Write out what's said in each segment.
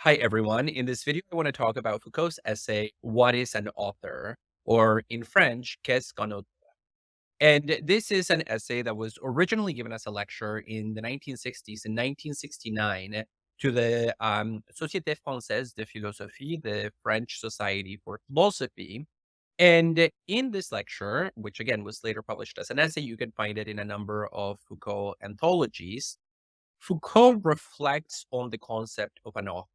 Hi, everyone. In this video, I want to talk about Foucault's essay, What is an Author? Or in French, Qu'est-ce qu'un auteur? And this is an essay that was originally given as a lecture in the 1960s, in 1969, to the Société Française de Philosophie, the French Society for Philosophy. And in this lecture, which again was later published as an essay, you can find it in a number of Foucault anthologies. Foucault reflects on the concept of an author.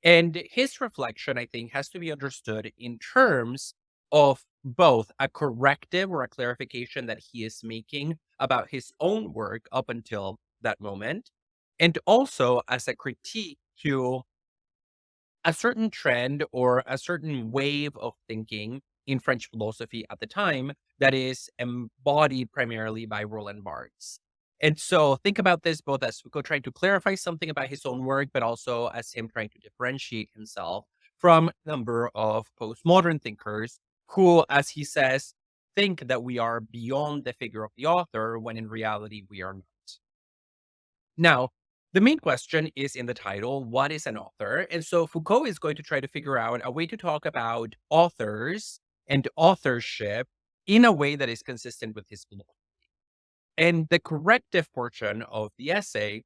And his reflection, I think, has to be understood in terms of both a corrective or a clarification that he is making about his own work up until that moment, and also as a critique to a certain trend or a certain wave of thinking in French philosophy at the time that is embodied primarily by Roland Barthes. And so think about this both as Foucault trying to clarify something about his own work, but also as him trying to differentiate himself from a number of postmodern thinkers who, as he says, think that we are beyond the figure of the author when in reality we are not. Now, the main question is in the title, what is an author? And so Foucault is going to try to figure out a way to talk about authors and authorship in a way that is consistent with his philosophy. And the corrective portion of the essay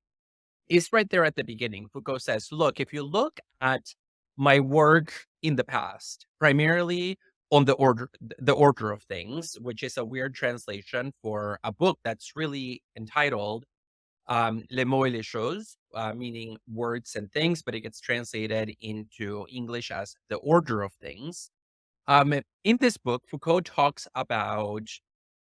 is right there at the beginning. Foucault says, look, if you look at my work in the past, primarily on the order of things, which is a weird translation for a book that's really entitled Les mots et les choses, meaning words and things, but it gets translated into English as the order of things. In this book, Foucault talks about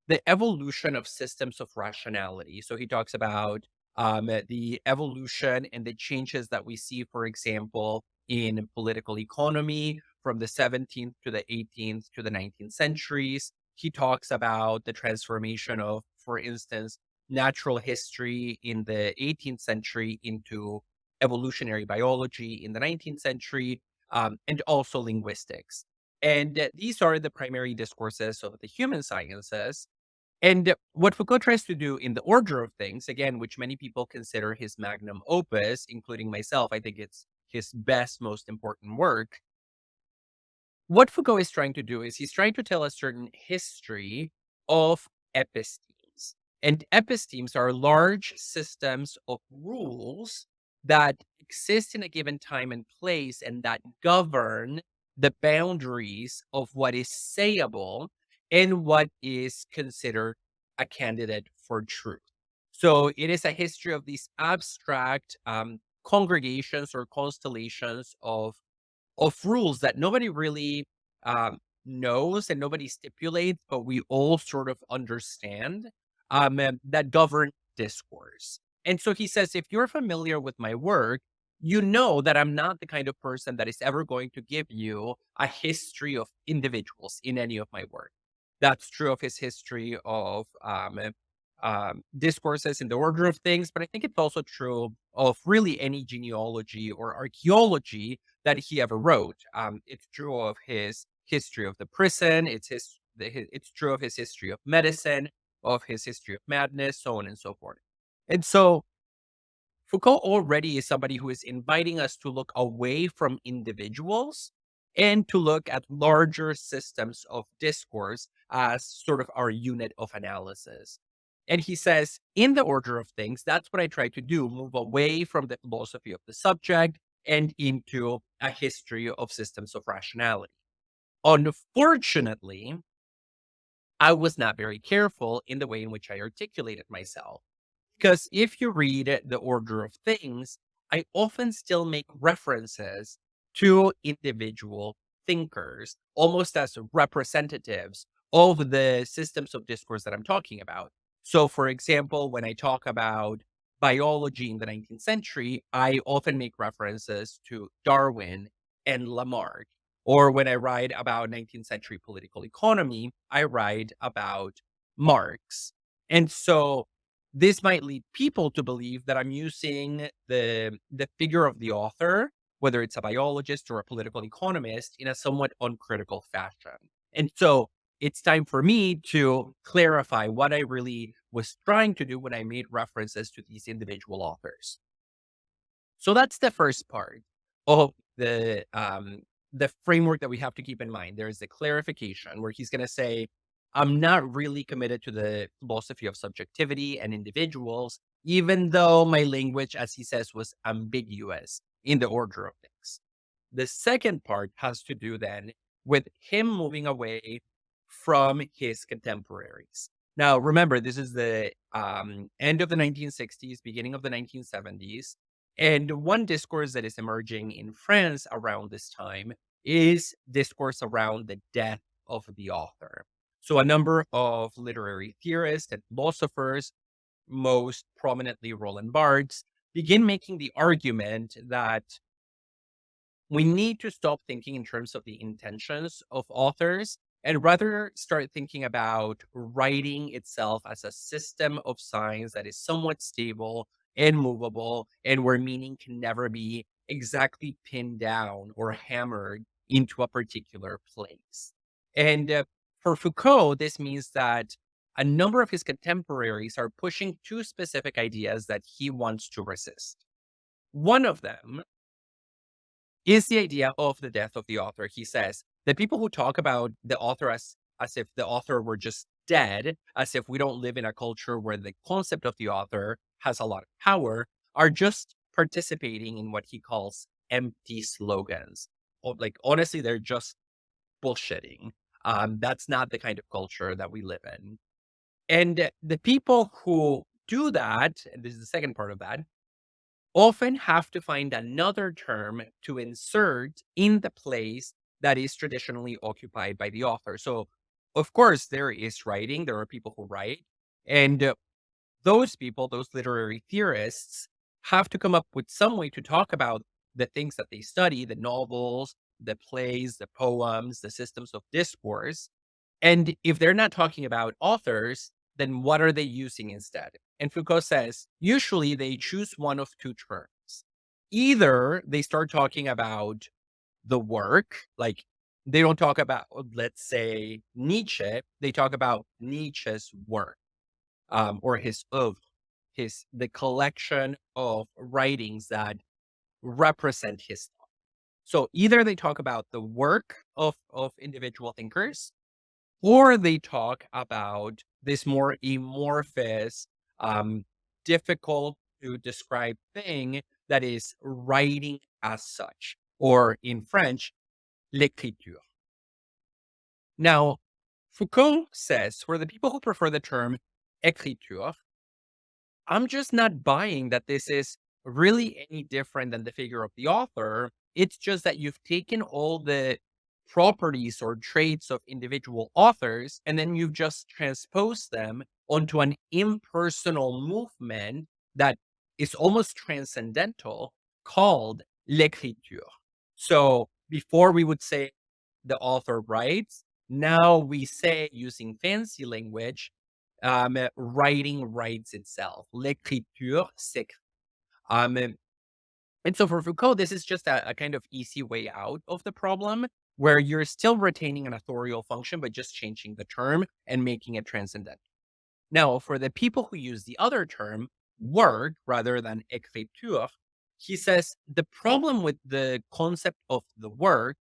the evolution of systems of rationality. So he talks about the evolution and the changes that we see, for example, in political economy from the 17th to the 18th to the 19th centuries. He talks about the transformation of, for instance, natural history in the 18th century into evolutionary biology in the 19th century, and also linguistics. And these are the primary discourses of the human sciences. And what Foucault tries to do in the order of things, again, which many people consider his magnum opus, including myself, I think it's his best, most important work. What Foucault is trying to do is he's trying to tell a certain history of epistemes. And epistemes are large systems of rules that exist in a given time and place and that govern the boundaries of what is sayable and what is considered a candidate for truth. So it is a history of these abstract congregations or constellations of rules that nobody really knows and nobody stipulates, but we all sort of understand that govern discourse. And so he says, if you're familiar with my work, you know that I'm not the kind of person that is ever going to give you a history of individuals in any of my work. That's true of his history of discourses in the order of things, but I think it's also true of really any genealogy or archaeology that he ever wrote. It's true of his history of the prison. It's true of his history of medicine, of his history of madness, so on and so forth. And so Foucault already is somebody who is inviting us to look away from individuals and to look at larger systems of discourse as sort of our unit of analysis. And he says, in the order of things, that's what I try to do, move away from the philosophy of the subject and into a history of systems of rationality. Unfortunately, I was not very careful in the way in which I articulated myself. Because if you read the order of things, I often still make references to individual thinkers, almost as representatives of the systems of discourse that I'm talking about. So, for example, when I talk about biology in the 19th century, I often make references to Darwin and Lamarck. Or when I write about 19th century political economy, I write about Marx. And so this might lead people to believe that I'm using the figure of the author, whether it's a biologist or a political economist, in a somewhat uncritical fashion. And so it's time for me to clarify what I really was trying to do when I made references to these individual authors. So that's the first part. of the framework that we have to keep in mind. There is the clarification where he's going to say, I'm not really committed to the philosophy of subjectivity and individuals, even though my language, as he says, was ambiguous in the order of things. The second part has to do then with him moving away from his contemporaries. Now, remember, this is the end of the 1960s, beginning of the 1970s. And one discourse that is emerging in France around this time is discourse around the death of the author. So, a number of literary theorists and philosophers, most prominently Roland Barthes, begin making the argument that we need to stop thinking in terms of the intentions of authors and rather start thinking about writing itself as a system of signs that is somewhat stable and movable, and where meaning can never be exactly pinned down or hammered into a particular place. And for Foucault, this means that a number of his contemporaries are pushing two specific ideas that he wants to resist. One of them is the idea of the death of the author. He says the people who talk about the author as if the author were just dead, as if we don't live in a culture where the concept of the author has a lot of power, are just participating in what he calls empty slogans. Like honestly, they're just bullshitting. That's not the kind of culture that we live in. And the people who do that, and this is the second part of that, often have to find another term to insert in the place that is traditionally occupied by the author. So, of course, there is writing, there are people who write, and those people, those literary theorists, have to come up with some way to talk about the things that they study, the novels, the plays, the poems, the systems of discourse. And if they're not talking about authors, then what are they using instead? And Foucault says usually they choose one of two terms. Either they start talking about the work, like they don't talk about, let's say, Nietzsche, they talk about Nietzsche's work, or his oeuvre, the collection of writings that represent his thought. So either they talk about the work of individual thinkers, or they talk about this more amorphous, um, difficult to describe thing that is writing as such, or in French, l'écriture. Now, Foucault says for the people who prefer the term écriture, I'm just not buying that this is really any different than the figure of the author. It's just that you've taken all the properties or traits of individual authors and then you've just transposed them onto an impersonal movement that is almost transcendental called l'écriture. So before we would say the author writes, now we say using fancy language, writing writes itself. L'écriture s'écrit. Um, and so for Foucault, this is just a kind of easy way out of the problem where you're still retaining an authorial function, but just changing the term and making it transcendental. Now, for the people who use the other term, word, rather than écriture, he says the problem with the concept of the word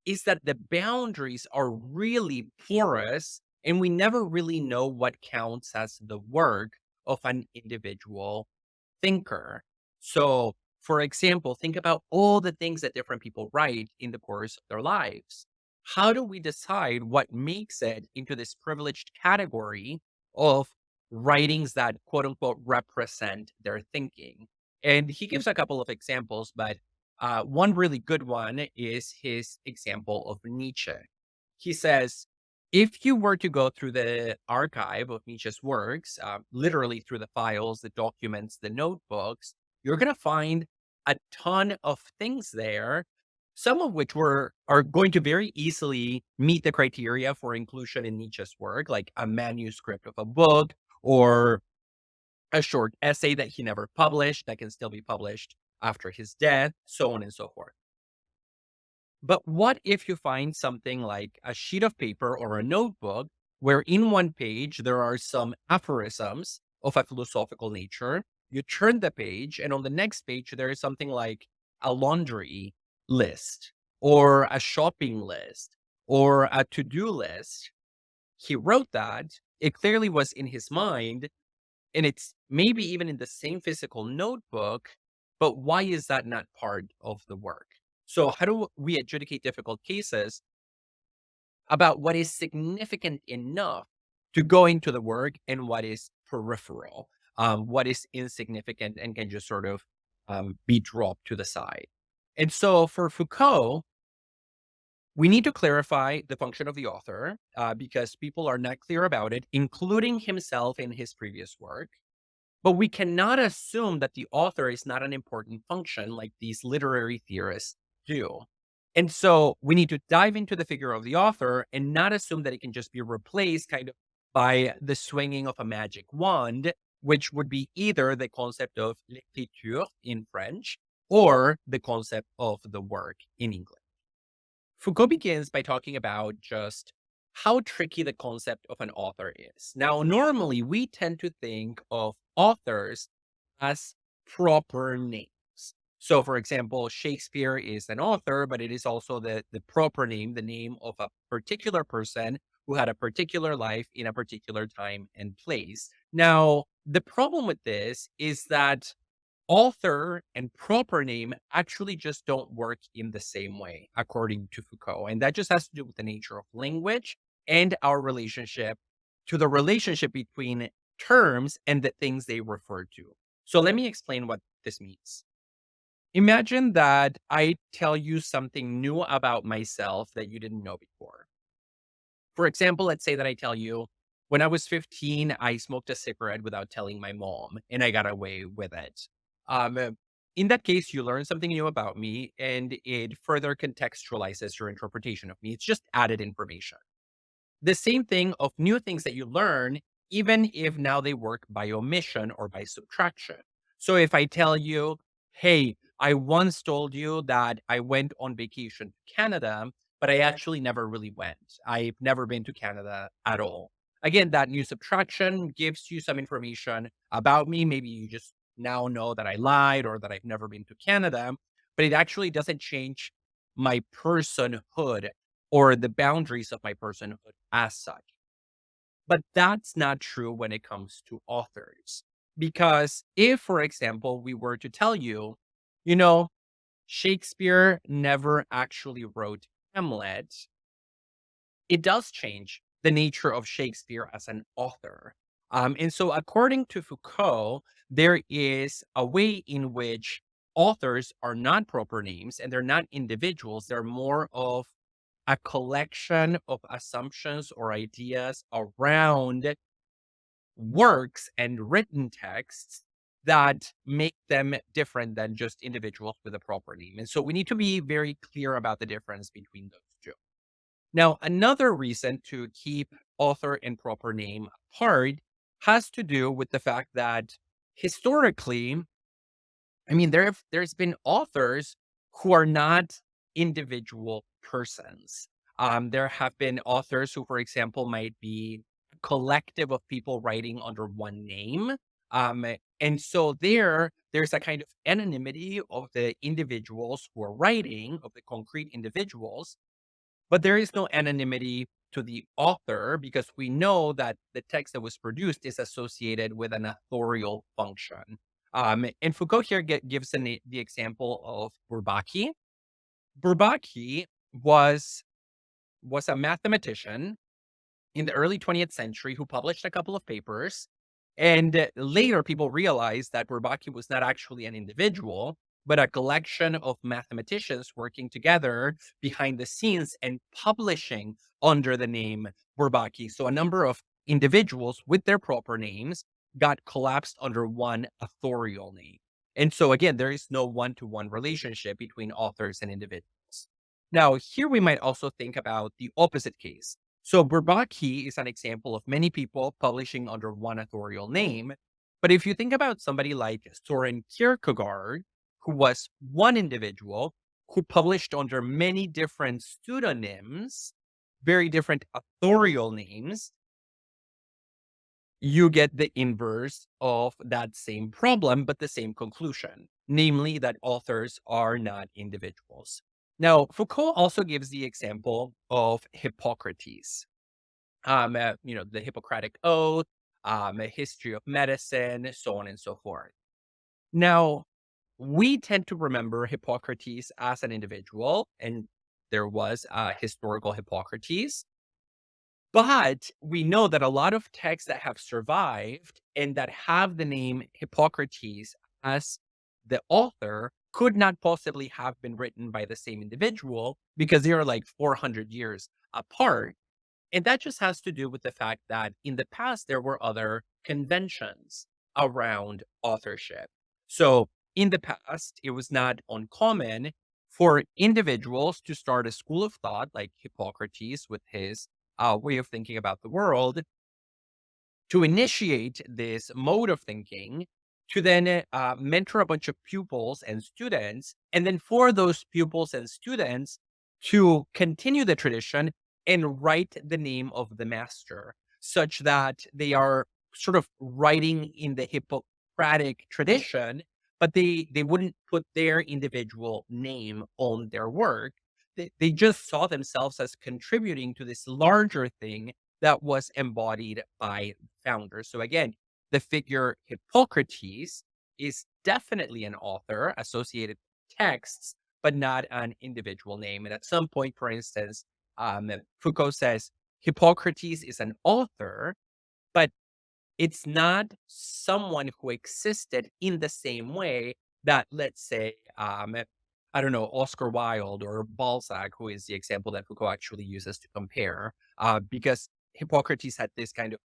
is that the boundaries are really porous and we never really know what counts as the work of an individual thinker. So, for example, think about all the things that different people write in the course of their lives. How do we decide what makes it into this privileged category of writings that quote unquote represent their thinking? And he gives a couple of examples, but one really good one is his example of Nietzsche. He says, if you were to go through the archive of Nietzsche's works, literally through the files, the documents, the notebooks, you're going to find a ton of things there, some of which are going to very easily meet the criteria for inclusion in Nietzsche's work, like a manuscript of a book or a short essay that he never published that can still be published after his death, so on and so forth. But what if you find something like a sheet of paper or a notebook where in one page there are some aphorisms of a philosophical nature? You turn the page, and on the next page, there is something like a laundry list or a shopping list or a to-do list. He wrote that. It clearly was in his mind, and it's maybe even in the same physical notebook, but why is that not part of the work? So, how do we adjudicate difficult cases about what is significant enough to go into the work and what is peripheral, what is insignificant and can just sort of be dropped to the side? And so, for Foucault, we need to clarify the function of the author because people are not clear about it, including himself in his previous work. But we cannot assume that the author is not an important function like these literary theorists do. And so we need to dive into the figure of the author and not assume that it can just be replaced kind of by the swinging of a magic wand, which would be either the concept of l'écriture in French or the concept of the work in English. Foucault begins by talking about just how tricky the concept of an author is. Now, normally we tend to think of authors as proper names. So, for example, Shakespeare is an author, but it is also the proper name, the name of a particular person who had a particular life in a particular time and place. Now, the problem with this is that author and proper name actually just don't work in the same way, according to Foucault. And that just has to do with the nature of language and our relationship to the relationship between terms and the things they refer to. So let me explain what this means. Imagine that I tell you something new about myself that you didn't know before. For example, let's say that I tell you, when I was 15, I smoked a cigarette without telling my mom and I got away with it. Um, in that case, you learn something new about me and it further contextualizes your interpretation of me. It's just added information. The same thing of new things that you learn, even if now they work by omission or by subtraction. So if I tell you, hey, I once told you that I went on vacation to Canada, but I actually never really went. I've never been to Canada at all. Again, that new subtraction gives you some information about me. Maybe you just now know that I lied or that I've never been to Canada, but it actually doesn't change my personhood or the boundaries of my personhood as such. But that's not true when it comes to authors. Because if, for example, we were to tell you, you know, Shakespeare never actually wrote Hamlet, it does change the nature of Shakespeare as an author. And so, according to Foucault, there is a way in which authors are not proper names and they're not individuals. They're more of a collection of assumptions or ideas around works and written texts that make them different than just individuals with a proper name. And so we need to be very clear about the difference between those two. Now, another reason to keep author and proper name apart has to do with the fact that historically, I mean, there's been authors who are not individual persons. There have been authors who, for example, might be a collective of people writing under one name. And so there's a kind of anonymity of the individuals who are writing, of the concrete individuals, but there is no anonymity to the author because we know that the text that was produced is associated with an authorial function. And Foucault here gives the example of Bourbaki. Bourbaki was a mathematician in the early 20th century who published a couple of papers. And later, people realized that Bourbaki was not actually an individual, but a collection of mathematicians working together behind the scenes and publishing under the name Bourbaki. So a number of individuals with their proper names got collapsed under one authorial name. And so again, there is no one-to-one relationship between authors and individuals. Now, here we might also think about the opposite case. So Bourbaki is an example of many people publishing under one authorial name. But if you think about somebody like Soren Kierkegaard, who was one individual who published under many different pseudonyms, very different authorial names, you get the inverse of that same problem, but the same conclusion, namely that authors are not individuals. Now, Foucault also gives the example of Hippocrates, the Hippocratic Oath, a history of medicine, so on and so forth. Now, we tend to remember Hippocrates as an individual, and there was a historical Hippocrates, but we know that a lot of texts that have survived and that have the name Hippocrates as the author could not possibly have been written by the same individual because they are like 400 years apart. And that just has to do with the fact that in the past, there were other conventions around authorship. So in the past, it was not uncommon for individuals to start a school of thought like Hippocrates with his way of thinking about the world to initiate this mode of thinking, to then mentor a bunch of pupils and students, and then for those pupils and students to continue the tradition and write the name of the master, such that they are sort of writing in the Hippocratic tradition, but they wouldn't put their individual name on their work. They just saw themselves as contributing to this larger thing that was embodied by founders. So again, the figure Hippocrates is definitely an author associated with texts, but not an individual name. And at some point, for instance, Foucault says Hippocrates is an author, but it's not someone who existed in the same way that, let's say, I don't know, Oscar Wilde or Balzac, who is the example that Foucault actually uses to compare, because Hippocrates had this kind of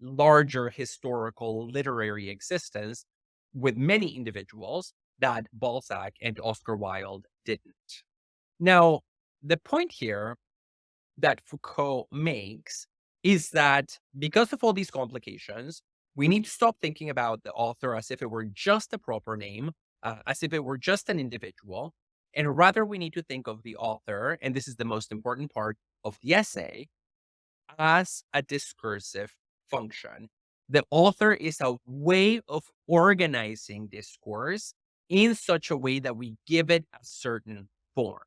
larger historical literary existence with many individuals that Balzac and Oscar Wilde didn't. Now, the point here that Foucault makes is that because of all these complications, we need to stop thinking about the author as if it were just a proper name, as if it were just an individual. And rather, we need to think of the author, and this is the most important part of the essay, as a discursive function. The author is a way of organizing discourse in such a way that we give it a certain form.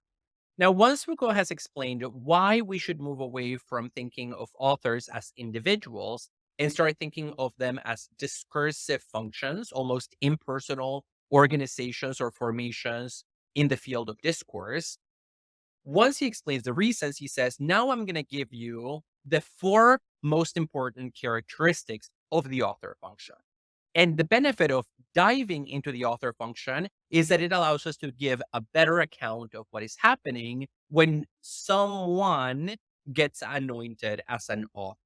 Now, once Foucault has explained why we should move away from thinking of authors as individuals and start thinking of them as discursive functions, almost impersonal organizations or formations in the field of discourse, once he explains the reasons, he says, now I'm going to give you the four most important characteristics of the author function. And the benefit of diving into the author function is that it allows us to give a better account of what is happening when someone gets anointed as an author.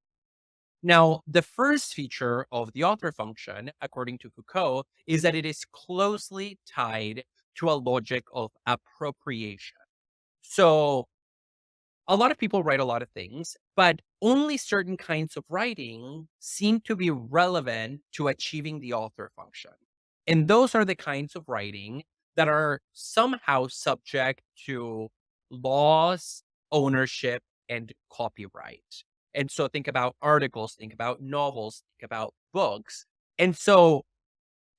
Now, the first feature of the author function, according to Foucault, is that it is closely tied to a logic of appropriation. So, a lot of people write a lot of things, but only certain kinds of writing seem to be relevant to achieving the author function. And those are the kinds of writing that are somehow subject to laws, ownership, and copyright. And so think about articles, think about novels, think about books. And so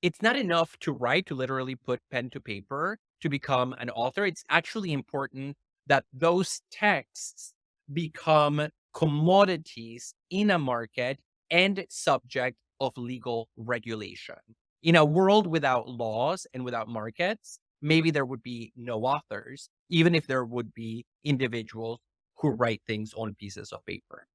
it's not enough to write, to literally put pen to paper to become an author. It's actually important that those texts become commodities in a market and subject of legal regulation. In a world without laws and without markets, maybe there would be no authors, even if there would be individuals who write things on pieces of paper.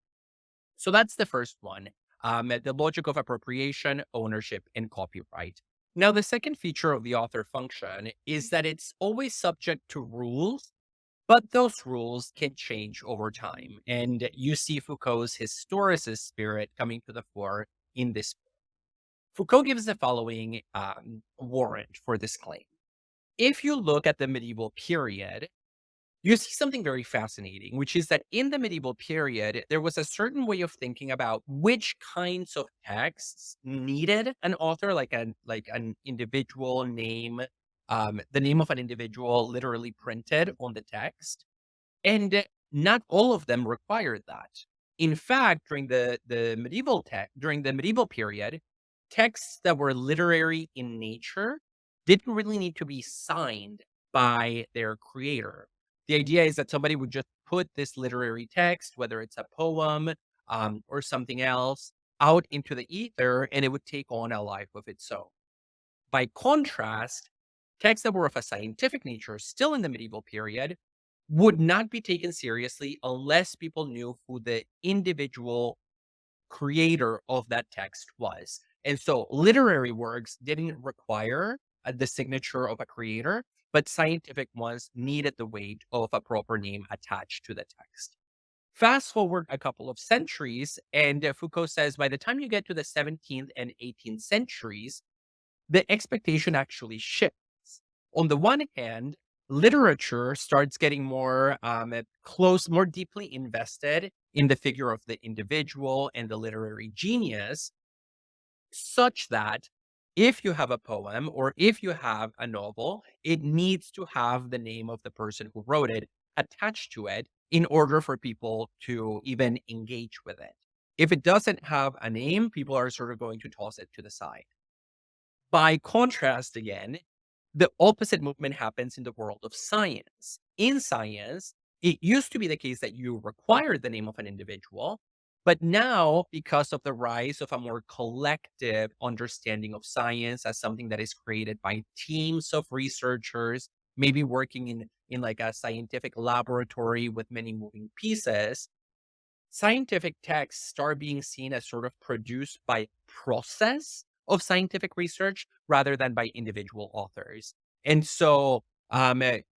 So that's the first one, the logic of appropriation, ownership, and copyright. Now, the second feature of the author function is that it's always subject to rules, but those rules can change over time. And you see Foucault's historicist spirit coming to the fore in this. Foucault gives the following warrant for this claim. If you look at the medieval period, you see something very fascinating, which is that in the medieval period, there was a certain way of thinking about which kinds of texts needed an author, like an individual name, the name of an individual literally printed on the text, and not all of them required that. In fact, during the medieval period, texts that were literary in nature didn't really need to be signed by their creator. The idea is that somebody would just put this literary text, whether it's a poem or something else, out into the ether, and it would take on a life of its own. By contrast, texts that were of a scientific nature, still in the medieval period, would not be taken seriously unless people knew who the individual creator of that text was. And so literary works didn't require the signature of a creator, but scientific ones needed the weight of a proper name attached to the text. Fast forward a couple of centuries, and Foucault says by the time you get to the 17th and 18th centuries, the expectation actually shifts. On the one hand, literature starts getting more close, more deeply invested in the figure of the individual and the literary genius, such that if you have a poem or if you have a novel, it needs to have the name of the person who wrote it attached to it in order for people to even engage with it. If it doesn't have a name, people are sort of going to toss it to the side. By contrast, again, the opposite movement happens in the world of science. In science, it used to be the case that you required the name of an individual, but now, because of the rise of a more collective understanding of science as something that is created by teams of researchers, maybe working in like a scientific laboratory with many moving pieces, scientific texts start being seen as sort of produced by process of scientific research rather than by individual authors. And so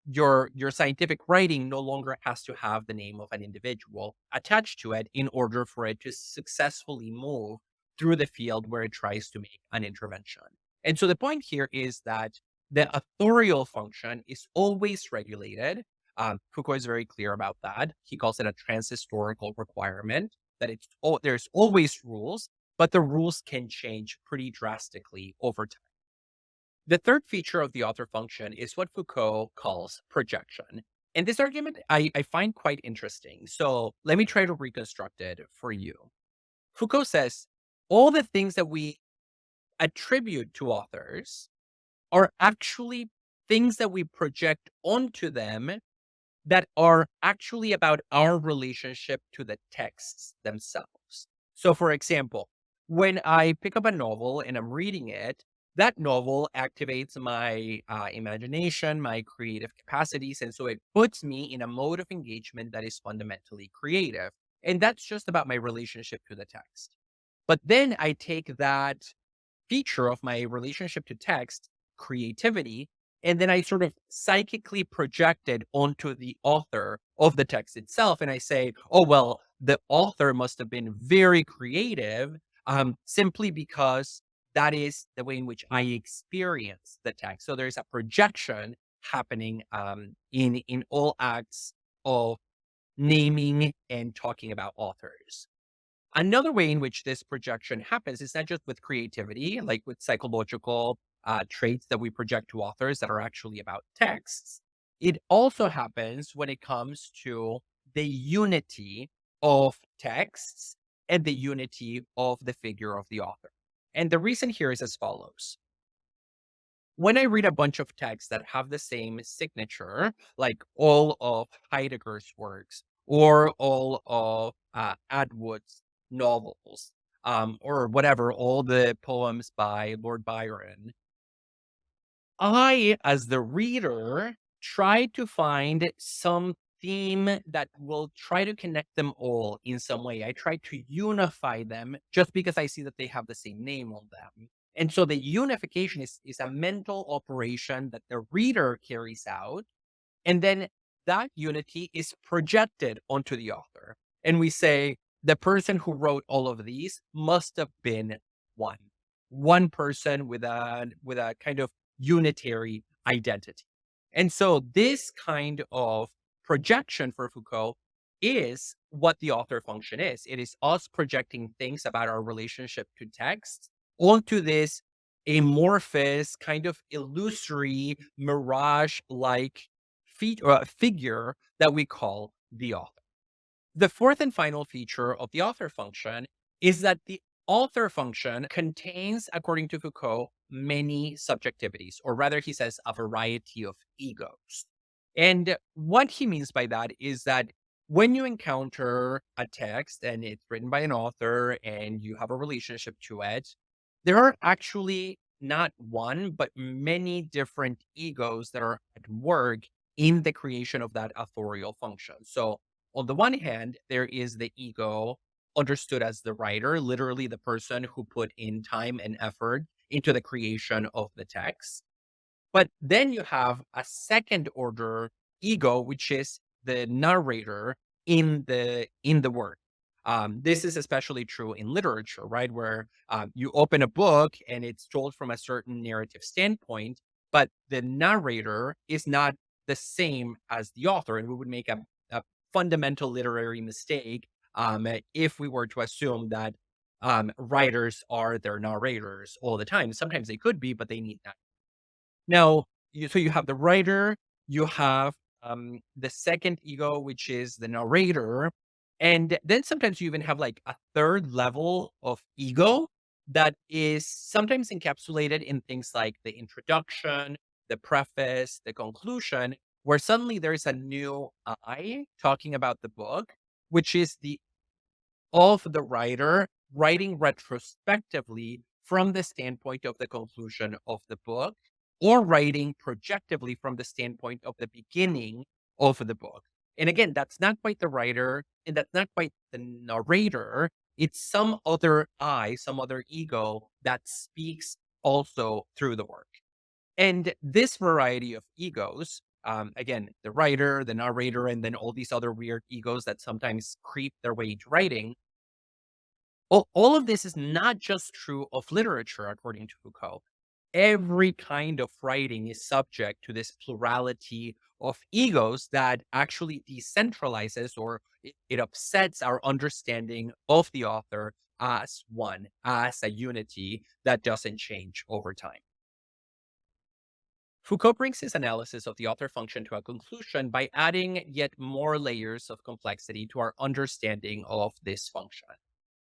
your scientific writing no longer has to have the name of an individual attached to it in order for it to successfully move through the field where it tries to make an intervention. And so the point here is that the authorial function is always regulated. Foucault is very clear about that. He calls it a transhistorical requirement that there's always rules, but the rules can change pretty drastically over time. The third feature of the author function is what Foucault calls projection. And this argument I find quite interesting. So let me try to reconstruct it for you. Foucault says all the things that we attribute to authors are actually things that we project onto them that are actually about our relationship to the texts themselves. So, for example, when I pick up a novel and I'm reading it, that novel activates my imagination, my creative capacities. And so it puts me in a mode of engagement that is fundamentally creative. And that's just about my relationship to the text. But then I take that feature of my relationship to text, creativity, and then I sort of psychically project it onto the author of the text itself. And I say, oh, well, the author must have been very creative simply because that is the way in which I experience the text. So there's a projection happening in all acts of naming and talking about authors. Another way in which this projection happens is not just with creativity, like with psychological traits that we project to authors that are actually about texts. It also happens when it comes to the unity of texts and the unity of the figure of the author. And the reason here is as follows. When I read a bunch of texts that have the same signature, like all of Heidegger's works or all of Atwood's novels, or whatever, all the poems by Lord Byron, I, as the reader, try to find some theme that will try to connect them all in some way. I try to unify them just because I see that they have the same name on them. And so the unification is a mental operation that the reader carries out. And then that unity is projected onto the author. And we say the person who wrote all of these must have been one, one person with a kind of unitary identity. And so this kind of projection for Foucault is what the author function is. It is us projecting things about our relationship to text onto this amorphous, kind of illusory, mirage like figure that we call the author. The fourth and final feature of the author function is that the author function contains, according to Foucault, many subjectivities, or rather, he says, a variety of egos. And what he means by that is that when you encounter a text and it's written by an author and you have a relationship to it, there are actually not one, but many different egos that are at work in the creation of that authorial function. So, on the one hand, there is the ego understood as the writer, literally the person who put in time and effort into the creation of the text. But then you have a second order ego, which is the narrator in the work. This is especially true in literature, right? Where you open a book and it's told from a certain narrative standpoint, but the narrator is not the same as the author, and we would make a fundamental literary mistake if we were to assume that writers are their narrators all the time. Sometimes they could be, but they need not. Now, you have the writer, you have, the second ego, which is the narrator, and then sometimes you even have, like, a third level of ego that is sometimes encapsulated in things like the introduction, the preface, the conclusion, where suddenly there's a new "I" talking about the book, which is the of the writer writing retrospectively from the standpoint of the conclusion of the book, or writing projectively from the standpoint of the beginning of the book. And again, that's not quite the writer and that's not quite the narrator. It's some other I, some other ego that speaks also through the work. And this variety of egos, again, the writer, the narrator, and then all these other weird egos that sometimes creep their way into writing, all of this is not just true of literature, according to Foucault. Every kind of writing is subject to this plurality of egos that actually decentralizes, or it upsets our understanding of the author as one, as a unity that doesn't change over time. Foucault brings his analysis of the author function to a conclusion by adding yet more layers of complexity to our understanding of this function.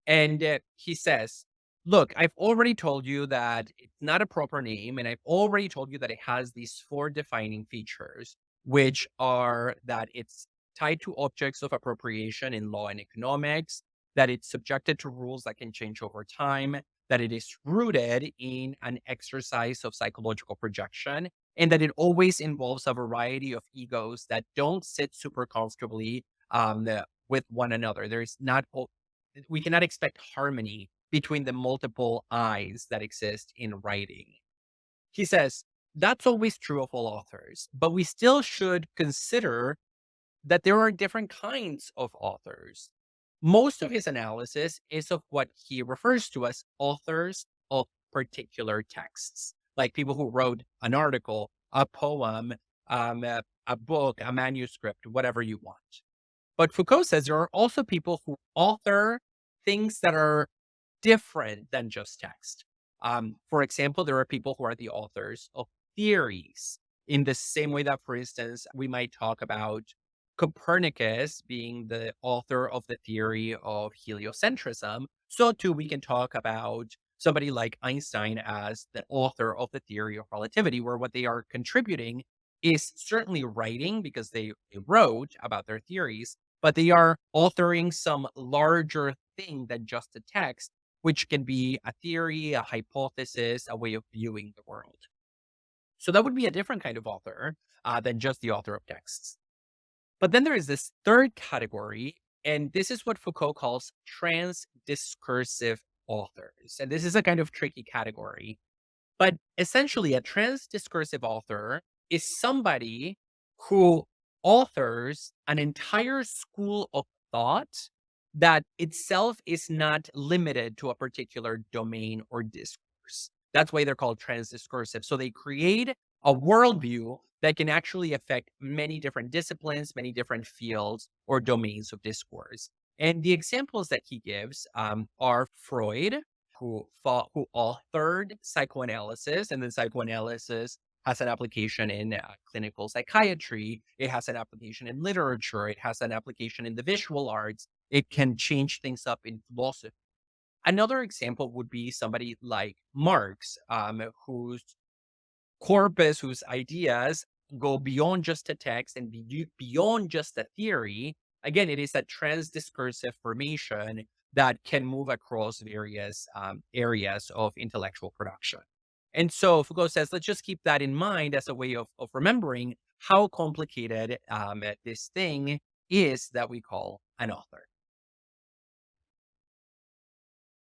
And he says, "Look, I've already told you that it's not a proper name, and I've already told you that it has these four defining features, which are that it's tied to objects of appropriation in law and economics, that it's subjected to rules that can change over time, that it is rooted in an exercise of psychological projection, and that it always involves a variety of egos that don't sit super comfortably with one another. There's not we cannot expect harmony between the multiple I's that exist in writing." He says, that's always true of all authors, but we still should consider that there are different kinds of authors. Most of his analysis is of what he refers to as authors of particular texts, like people who wrote an article, a poem, a book, a manuscript, whatever you want. But Foucault says there are also people who author things that are different than just text. For example, there are people who are the authors of theories in the same way that, for instance, we might talk about Copernicus being the author of the theory of heliocentrism. So, too, we can talk about somebody like Einstein as the author of the theory of relativity, where what they are contributing is certainly writing because they wrote about their theories, but they are authoring some larger thing than just a text, which can be a theory, a hypothesis, a way of viewing the world. So that would be a different kind of author than just the author of texts. But then there is this third category, and this is what Foucault calls transdiscursive authors. And this is a kind of tricky category, but essentially, a transdiscursive author is somebody who authors an entire school of thought that itself is not limited to a particular domain or discourse. That's why they're called transdiscursive. So they create a worldview that can actually affect many different disciplines, many different fields or domains of discourse. And the examples that he gives are Freud, who authored psychoanalysis, and then psychoanalysis has an application in clinical psychiatry. It has an application in literature. It has an application in the visual arts. It can change things up in philosophy. Another example would be somebody like Marx, whose corpus, whose ideas go beyond just a text and beyond just a theory. Again, it is a transdiscursive formation that can move across various areas of intellectual production. And so Foucault says, let's just keep that in mind as a way of remembering how complicated this thing is that we call an author.